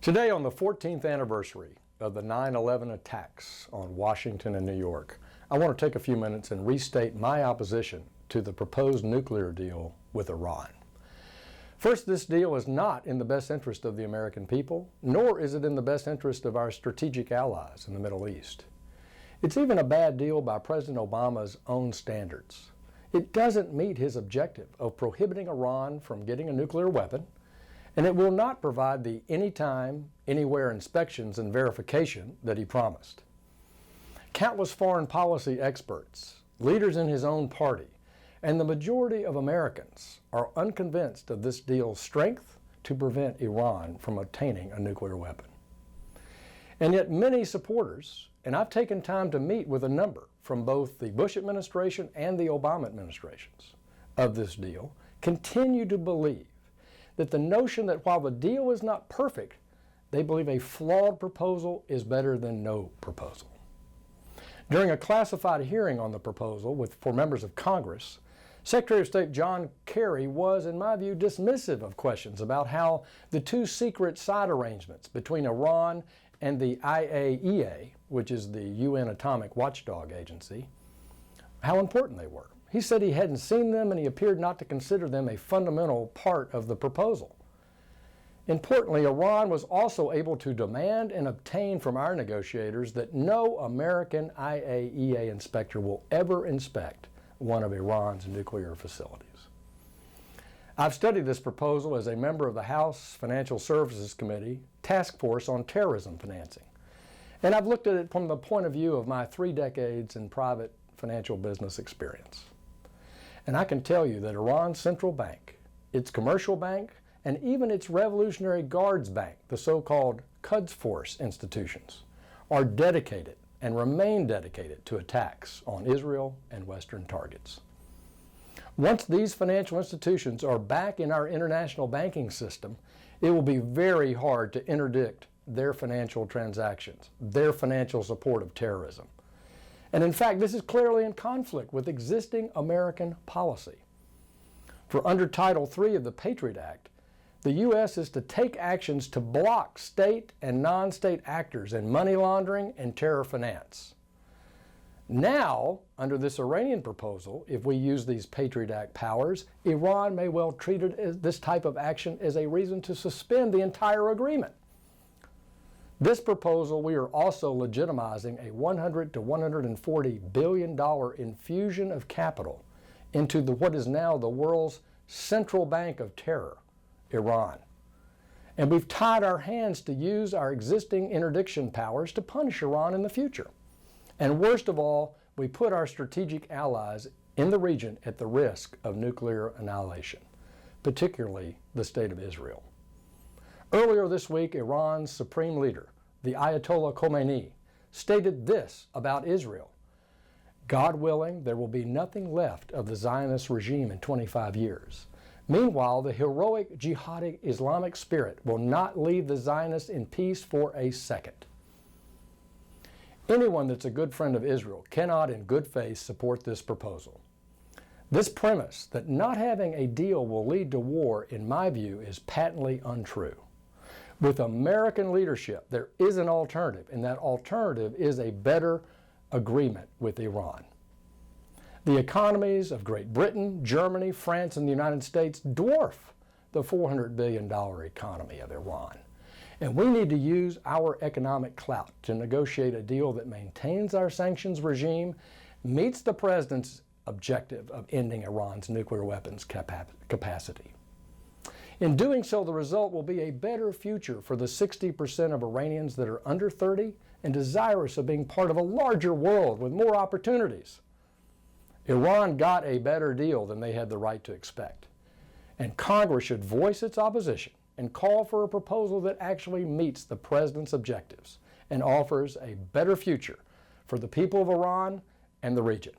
Today, on the 14th anniversary of the 9/11 attacks on Washington and New York, I want to take a few minutes and restate my opposition to the proposed nuclear deal with Iran. First, this deal is not in the best interest of the American people, nor is it in the best interest of our strategic allies in the Middle East. It's even a bad deal by President Obama's own standards. It doesn't meet his objective of prohibiting Iran from getting a nuclear weapon, and it will not provide the anytime, anywhere inspections and verification that he promised. Countless foreign policy experts, leaders in his own party, and the majority of Americans are unconvinced of this deal's strength to prevent Iran from obtaining a nuclear weapon. And yet many supporters, and I've taken time to meet with a number from both the Bush administration and the Obama administrations of this deal, continue to believe that the notion that while the deal is not perfect, they believe a flawed proposal is better than no proposal. During a classified hearing on the proposal for members of Congress, Secretary of State John Kerry was, in my view, dismissive of questions about how the two secret side arrangements between Iran and the IAEA, which is the UN Atomic Watchdog Agency, how important they were. He said he hadn't seen them, and he appeared not to consider them a fundamental part of the proposal. Importantly, Iran was also able to demand and obtain from our negotiators that no American IAEA inspector will ever inspect one of Iran's nuclear facilities. I've studied this proposal as a member of the House Financial Services Committee Task Force on Terrorism Financing, and I've looked at it from the point of view of my 3 decades in private financial business experience. And I can tell you that Iran's central bank, its commercial bank, and even its Revolutionary Guards Bank, the so-called Quds Force institutions, are dedicated and remain dedicated to attacks on Israel and Western targets. Once these financial institutions are back in our international banking system, it will be very hard to interdict their financial transactions, their financial support of terrorism. And in fact, this is clearly in conflict with existing American policy. For under Title III of the Patriot Act, the U.S. is to take actions to block state and non-state actors in money laundering and terror finance. Now, under this Iranian proposal, if we use these Patriot Act powers, Iran may well treat this type of action as a reason to suspend the entire agreement. This proposal, we are also legitimizing a $100 to $140 billion infusion of capital into what is now the world's central bank of terror, Iran. And we've tied our hands to use our existing interdiction powers to punish Iran in the future. And worst of all, we put our strategic allies in the region at the risk of nuclear annihilation, particularly the State of Israel. Earlier this week, Iran's supreme leader, the Ayatollah Khomeini, stated this about Israel: God willing, there will be nothing left of the Zionist regime in 25 years. Meanwhile, the heroic jihadi Islamic spirit will not leave the Zionists in peace for a second. Anyone that's a good friend of Israel cannot in good faith support this proposal. This premise that not having a deal will lead to war, in my view, is patently untrue. With American leadership, there is an alternative, and that alternative is a better agreement with Iran. The economies of Great Britain, Germany, France, and the United States dwarf the $400 billion economy of Iran. And we need to use our economic clout to negotiate a deal that maintains our sanctions regime, meets the president's objective of ending Iran's nuclear weapons capacity. In doing so, the result will be a better future for the 60% of Iranians that are under 30 and desirous of being part of a larger world with more opportunities. Iran got a better deal than they had the right to expect. And Congress should voice its opposition and call for a proposal that actually meets the president's objectives and offers a better future for the people of Iran and the region.